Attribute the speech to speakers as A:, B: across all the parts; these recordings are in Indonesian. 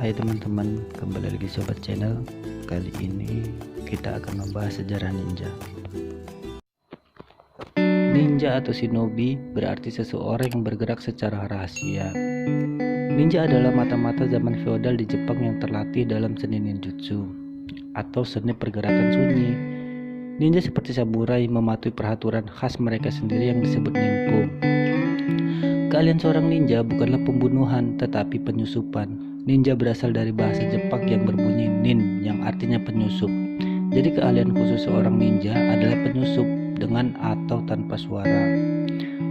A: Hai teman-teman, kembali lagi Sobat Channel. Kali ini kita akan membahas sejarah ninja. Ninja atau shinobi berarti seseorang yang bergerak secara rahasia. Ninja adalah mata-mata zaman feodal di Jepang yang terlatih dalam seni ninjutsu atau seni pergerakan sunyi. Ninja seperti samurai mematuhi peraturan khas mereka sendiri yang disebut ninpo. Keahlian seorang ninja bukanlah pembunuhan tetapi penyusupan. Ninja berasal dari bahasa Jepang yang berbunyi nin yang artinya penyusup. Jadi keahlian khusus seorang ninja adalah penyusup dengan atau tanpa suara.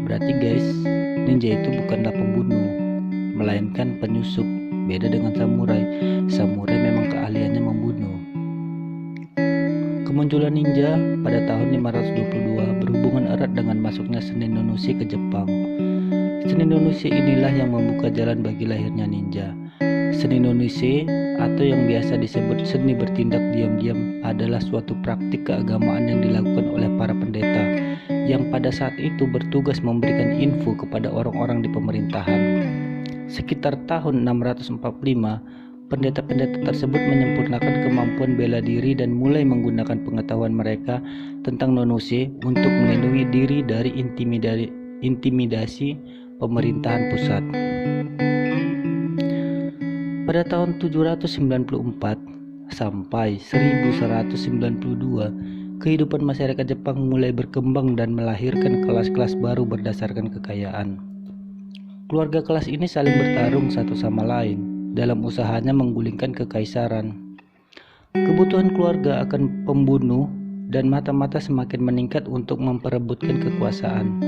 A: Berarti guys, ninja itu bukanlah pembunuh, melainkan penyusup. Beda dengan samurai. Samurai memang keahliannya membunuh. Kemunculan ninja pada tahun 522 berhubungan erat dengan masuknya seni nunushe ke Jepang. Seni nunushe inilah yang membuka jalan bagi lahirnya ninja. Seni nunushe atau yang biasa disebut seni bertindak diam-diam adalah suatu praktik keagamaan yang dilakukan oleh para pendeta yang pada saat itu bertugas memberikan info kepada orang-orang di pemerintahan. Sekitar tahun 645, pendeta-pendeta tersebut menyempurnakan kemampuan bela diri dan mulai menggunakan pengetahuan mereka tentang nunushe untuk melindungi diri dari intimidasi pemerintahan pusat. Pada tahun 794 sampai 1192, kehidupan masyarakat Jepang mulai berkembang dan melahirkan kelas-kelas baru berdasarkan kekayaan. Keluarga kelas ini saling bertarung satu sama lain dalam usahanya menggulingkan kekaisaran. Kebutuhan keluarga akan pembunuh dan mata-mata semakin meningkat untuk memperebutkan kekuasaan.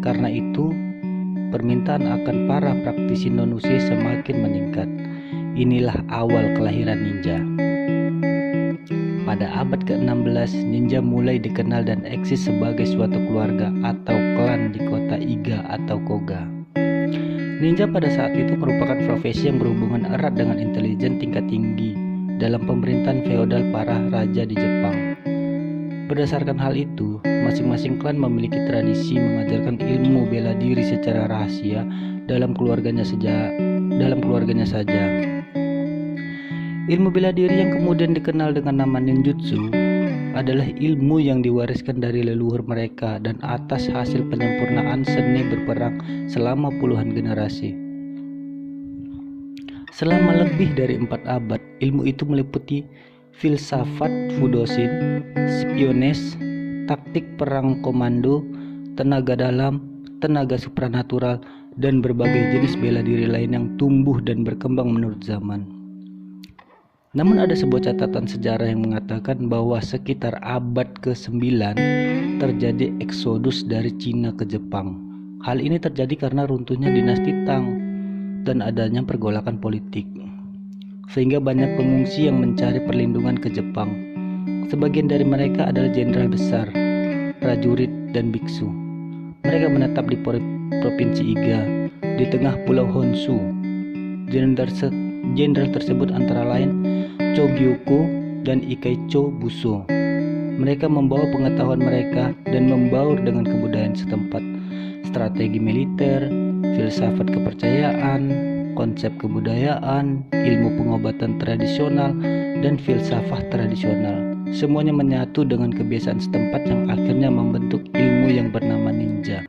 A: Karena itu, permintaan akan para praktisi nunushe semakin meningkat. Inilah awal kelahiran ninja. Pada abad ke-16, ninja mulai dikenal dan eksis sebagai suatu keluarga atau klan di kota Iga atau Koga. Ninja pada saat itu merupakan profesi yang berhubungan erat dengan intelijen tingkat tinggi dalam pemerintahan feodal para raja di Jepang. Berdasarkan hal itu, masing-masing klan memiliki tradisi mengajarkan ilmu bela diri secara rahasia dalam keluarganya saja. Ilmu bela diri yang kemudian dikenal dengan nama ninjutsu adalah ilmu yang diwariskan dari leluhur mereka dan atas hasil penyempurnaan seni berperang selama puluhan generasi. Selama lebih dari 4 abad, ilmu itu meliputi filsafat fudoshin, spionage, taktik perang komando, tenaga dalam, tenaga supranatural, dan berbagai jenis bela diri lain yang tumbuh dan berkembang menurut zaman. Namun ada sebuah catatan sejarah yang mengatakan bahwa sekitar abad ke-9 terjadi eksodus dari Cina ke Jepang. Hal ini terjadi karena runtuhnya dinasti Tang dan adanya pergolakan politik, sehingga banyak pengungsi yang mencari perlindungan ke Jepang. Sebagian dari mereka adalah jenderal besar, prajurit, dan biksu. Mereka menetap di provinsi Iga di tengah pulau Honshu. Jenderal tersebut antara lain Chogyuko dan Ikaicho Buso. Mereka membawa pengetahuan mereka dan membaur dengan kebudayaan setempat, strategi militer, filsafat kepercayaan, konsep kebudayaan, ilmu pengobatan tradisional, dan filsafat tradisional. Semuanya menyatu dengan kebiasaan setempat yang akhirnya membentuk ilmu yang bernama ninja.